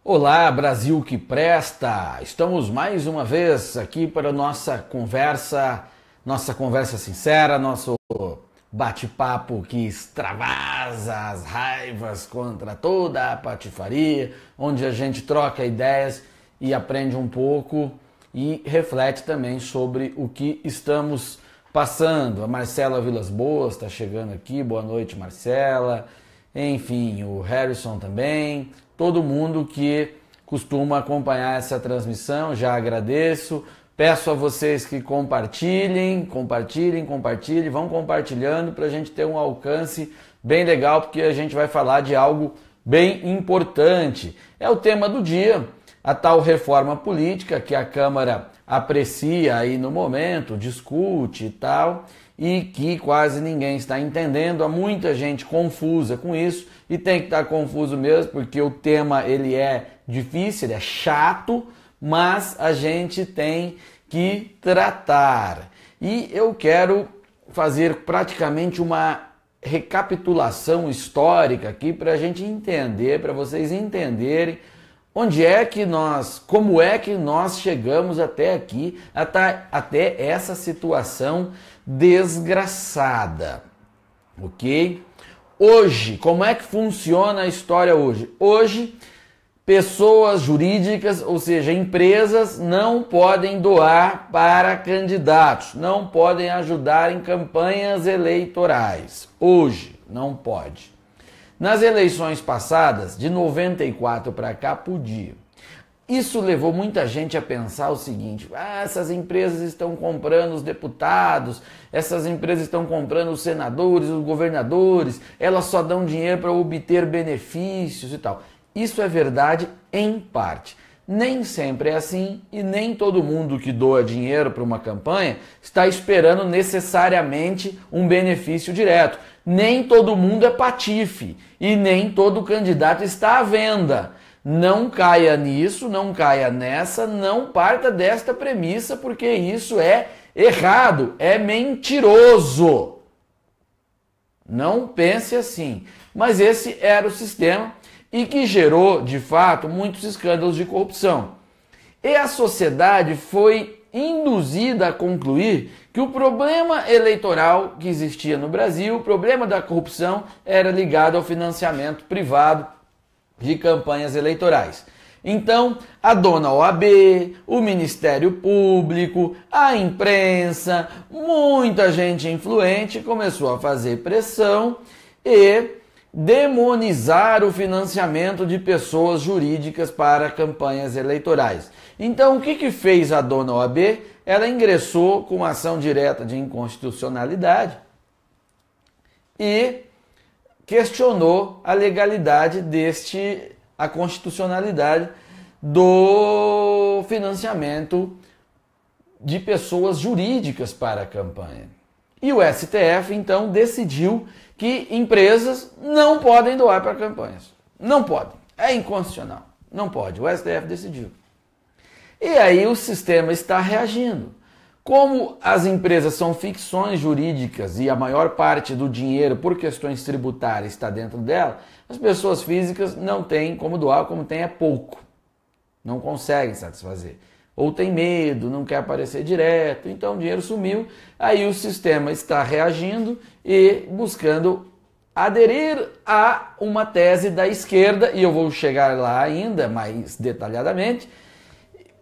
Olá, Brasil que presta! Estamos mais uma vez aqui para nossa conversa sincera, nosso bate-papo que extravasa as raivas contra toda a patifaria, onde a gente troca ideias e aprende um pouco e reflete também sobre o que estamos passando. A Marcela Vilas Boas está chegando aqui, boa noite, Marcela. Enfim, o Harrison também, todo mundo que costuma acompanhar essa transmissão, já agradeço. Peço a vocês que compartilhem, vão compartilhando para a gente ter um alcance bem legal, porque a gente vai falar de algo bem importante. É o tema do dia, a tal reforma política que a Câmara aprecia aí no momento, discute e tal, e que quase ninguém está entendendo. Há muita gente confusa com isso e tem que estar confuso mesmo, porque o tema ele é difícil, ele é chato, mas a gente tem que tratar. E eu quero fazer praticamente uma recapitulação histórica aqui para a gente entender, para vocês entenderem onde é que como é que nós chegamos até aqui, até essa situação desgraçada, ok? Hoje, como é que funciona a história hoje? Hoje, pessoas jurídicas, ou seja, empresas, não podem doar para candidatos, não podem ajudar em campanhas eleitorais. Hoje, não pode. Nas eleições passadas, de 94 para cá, podia. Isso levou muita gente a pensar o seguinte: essas empresas estão comprando os deputados, essas empresas estão comprando os senadores, os governadores, elas só dão dinheiro para obter benefícios e tal. Isso é verdade em parte. Nem sempre é assim e nem todo mundo que doa dinheiro para uma campanha está esperando necessariamente um benefício direto. Nem todo mundo é patife e nem todo candidato está à venda. Não caia nisso, não caia nessa, não parta desta premissa, porque isso é errado, é mentiroso. Não pense assim. Mas esse era o sistema e que gerou, de fato, muitos escândalos de corrupção. E a sociedade foi induzida a concluir que o problema eleitoral que existia no Brasil, o problema da corrupção, era ligado ao financiamento privado de campanhas eleitorais. Então, a dona OAB, o Ministério Público, a imprensa, muita gente influente começou a fazer pressão e demonizar o financiamento de pessoas jurídicas para campanhas eleitorais. Então, o que fez a dona OAB? Ela ingressou com ação direta de inconstitucionalidade e questionou a legalidade a constitucionalidade do financiamento de pessoas jurídicas para a campanha. E o STF, então, decidiu que empresas não podem doar para campanhas. Não podem. É inconstitucional. Não pode. O STF decidiu. E aí o sistema está reagindo. Como as empresas são ficções jurídicas e a maior parte do dinheiro por questões tributárias está dentro dela, as pessoas físicas não têm como doar, como tem é pouco. Não conseguem satisfazer. Ou tem medo, não quer aparecer direto, então o dinheiro sumiu. Aí o sistema está reagindo e buscando aderir a uma tese da esquerda, e eu vou chegar lá ainda mais detalhadamente,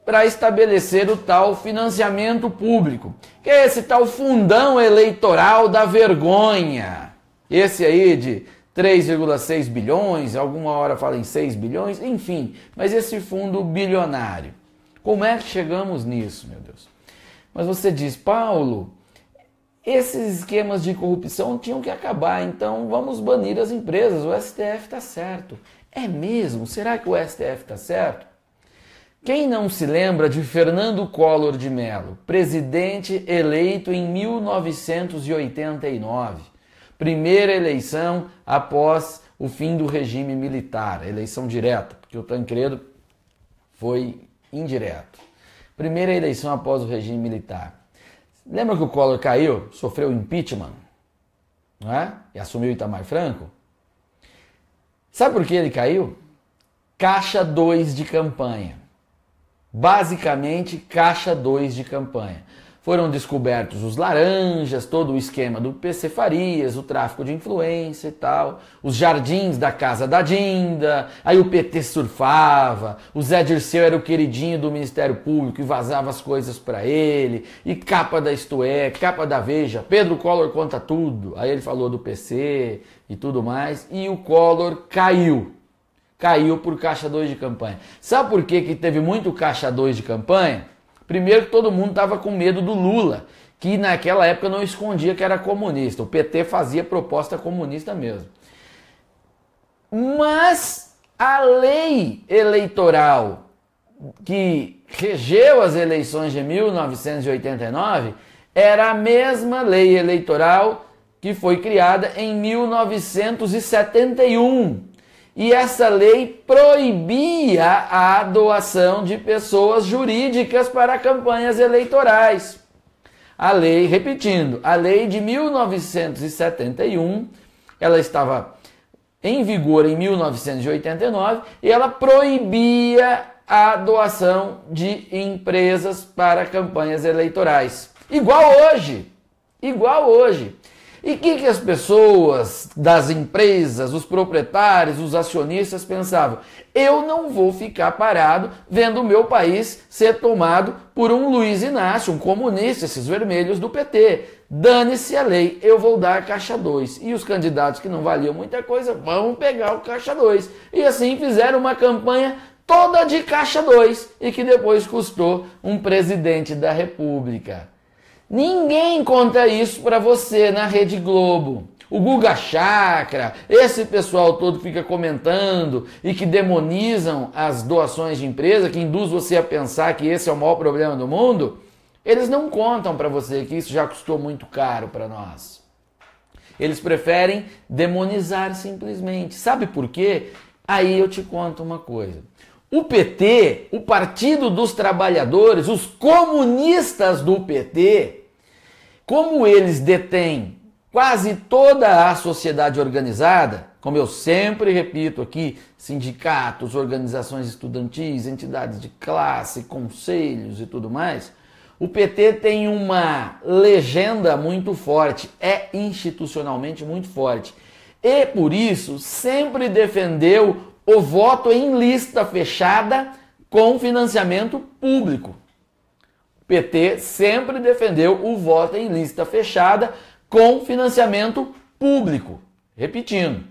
para estabelecer o tal financiamento público, que é esse tal fundão eleitoral da vergonha. Esse aí de 3,6 bilhões, alguma hora fala em 6 bilhões, enfim, mas esse fundo bilionário. Como é que chegamos nisso, meu Deus? Mas você diz, Paulo, esses esquemas de corrupção tinham que acabar, então vamos banir as empresas, o STF está certo. É mesmo? Será que o STF está certo? Quem não se lembra de Fernando Collor de Mello, presidente eleito em 1989, primeira eleição após o fim do regime militar, eleição direta, porque o Tancredo foi indireto. Primeira eleição após o regime militar. Lembra que o Collor caiu, sofreu impeachment, não é? E assumiu Itamar Franco? Sabe por que ele caiu? caixa 2 de campanha. Basicamente, caixa 2 de campanha. Foram descobertos os laranjas, todo o esquema do PC Farias, o tráfico de influência e tal, os jardins da casa da Dinda, aí o PT surfava, o Zé Dirceu era o queridinho do Ministério Público e vazava as coisas para ele, e capa da Isto É, capa da Veja, Pedro Collor conta tudo, aí ele falou do PC e tudo mais, e o Collor caiu por caixa 2 de campanha. Sabe por que teve muito caixa 2 de campanha? Primeiro que todo mundo estava com medo do Lula, que naquela época não escondia que era comunista. O PT fazia proposta comunista mesmo. Mas a lei eleitoral que regeu as eleições de 1989 era a mesma lei eleitoral que foi criada em 1971. E essa lei proibia a doação de pessoas jurídicas para campanhas eleitorais. A lei, repetindo, a lei de 1971, ela estava em vigor em 1989 e ela proibia a doação de empresas para campanhas eleitorais. Igual hoje. Igual hoje. E o que as pessoas das empresas, os proprietários, os acionistas pensavam? Eu não vou ficar parado vendo o meu país ser tomado por um Luiz Inácio, um comunista, esses vermelhos do PT. Dane-se a lei, eu vou dar a caixa 2. E os candidatos que não valiam muita coisa vão pegar o caixa 2. E assim fizeram uma campanha toda de caixa 2 e que depois custou um presidente da República. Ninguém conta isso para você na Rede Globo. O Guga Chakra, esse pessoal todo fica comentando e que demonizam as doações de empresa, que induz você a pensar que esse é o maior problema do mundo, eles não contam para você que isso já custou muito caro para nós. Eles preferem demonizar simplesmente. Sabe por quê? Aí eu te conto uma coisa. O PT, o Partido dos Trabalhadores, os comunistas do PT, como eles detêm quase toda a sociedade organizada, como eu sempre repito aqui, sindicatos, organizações estudantis, entidades de classe, conselhos e tudo mais, o PT tem uma legenda muito forte, é institucionalmente muito forte. E por isso sempre defendeu o voto em lista fechada com financiamento público. O PT sempre defendeu o voto em lista fechada com financiamento público. Repetindo.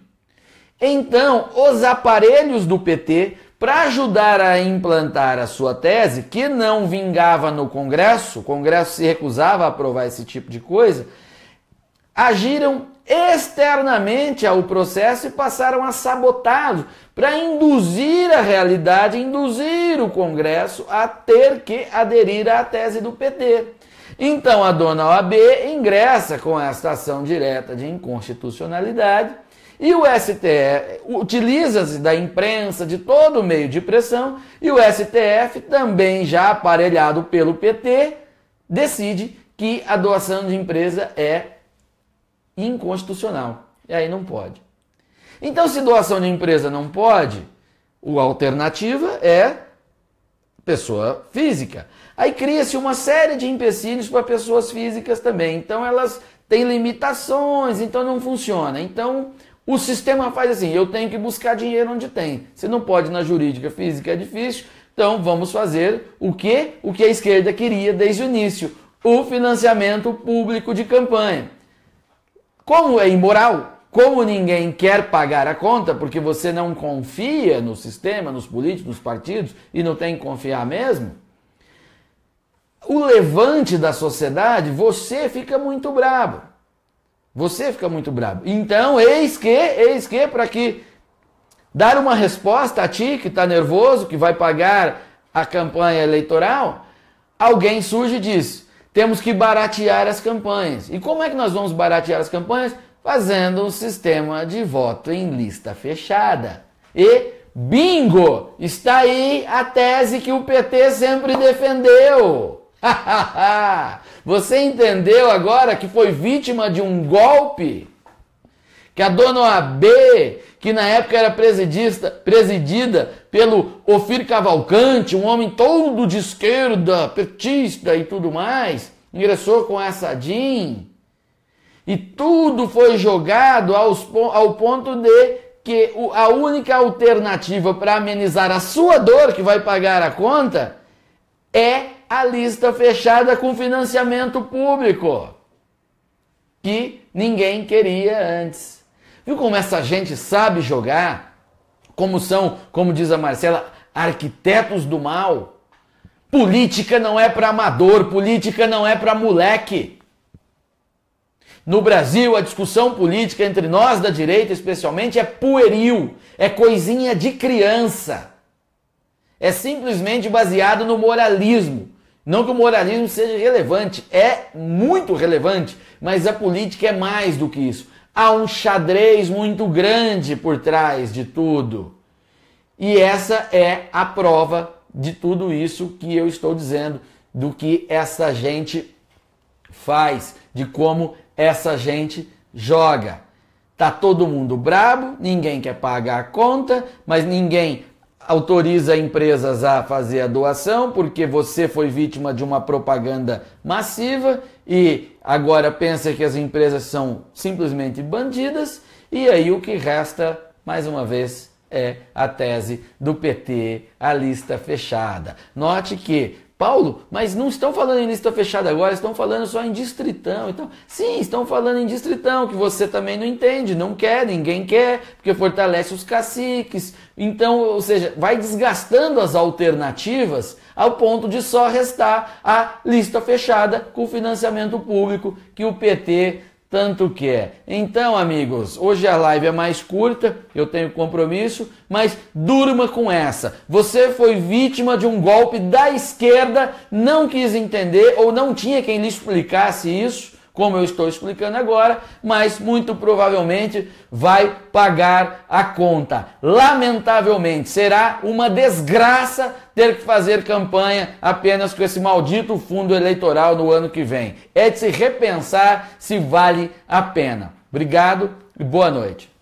Então, os aparelhos do PT, para ajudar a implantar a sua tese, que não vingava no Congresso, o Congresso se recusava a aprovar esse tipo de coisa, agiram externamente ao processo e passaram a sabotá-lo para induzir a realidade, induzir o Congresso a ter que aderir à tese do PT. Então a dona OAB ingressa com esta ação direta de inconstitucionalidade e o STF utiliza-se da imprensa, de todo o meio de pressão, e o STF, também já aparelhado pelo PT, decide que a doação de empresa é inconstitucional. E aí não pode. Então, se doação de empresa não pode, a alternativa é pessoa física. Aí cria-se uma série de empecilhos para pessoas físicas também. Então, elas têm limitações, então não funciona. Então, o sistema faz assim, eu tenho que buscar dinheiro onde tem. Se não pode na jurídica, física é difícil, então vamos fazer o quê? O que a esquerda queria desde o início, o financiamento público de campanha. Como é imoral, como ninguém quer pagar a conta, porque você não confia no sistema, nos políticos, nos partidos, e não tem que confiar mesmo, o levante da sociedade, você fica muito bravo. Você fica muito bravo. Então, eis que, para que dar uma resposta a ti, que está nervoso, que vai pagar a campanha eleitoral, alguém surge e diz, temos que baratear as campanhas. E como é que nós vamos baratear as campanhas? Fazendo um sistema de voto em lista fechada. E, bingo! Está aí a tese que o PT sempre defendeu. Você entendeu agora que foi vítima de um golpe? que a dona OAB, que na época era presidida pelo Ofir Cavalcante, um homem todo de esquerda, petista e tudo mais, ingressou com essa DIN, e tudo foi jogado ao ponto de que a única alternativa para amenizar a sua dor, que vai pagar a conta, é a lista fechada com financiamento público, que ninguém queria antes. Viu como essa gente sabe jogar? Como são, como diz a Marcela, arquitetos do mal? Política não é para amador, política não é para moleque. No Brasil, a discussão política entre nós da direita, especialmente, é pueril, é coisinha de criança. É simplesmente baseado no moralismo. Não que o moralismo seja relevante, é muito relevante, mas a política é mais do que isso. Há um xadrez muito grande por trás de tudo. E essa é a prova de tudo isso que eu estou dizendo, do que essa gente faz, de como essa gente joga. Tá todo mundo brabo, ninguém quer pagar a conta, mas ninguém autoriza empresas a fazer a doação porque você foi vítima de uma propaganda massiva e agora pensa que as empresas são simplesmente bandidas, e aí o que resta, mais uma vez, é a tese do PT, a lista fechada. Note que, Paulo, mas não estão falando em lista fechada agora, estão falando só em distritão. Então, sim, estão falando em distritão, que você também não entende, não quer, ninguém quer, porque fortalece os caciques. Então, ou seja, vai desgastando as alternativas ao ponto de só restar a lista fechada com financiamento público que o PT tanto quer. Então, amigos, hoje a live é mais curta, eu tenho compromisso, mas durma com essa. Você foi vítima de um golpe da esquerda, não quis entender ou não tinha quem lhe explicasse isso, como eu estou explicando agora, mas muito provavelmente vai pagar a conta. Lamentavelmente, será uma desgraça ter que fazer campanha apenas com esse maldito fundo eleitoral no ano que vem. É de se repensar se vale a pena. Obrigado e boa noite.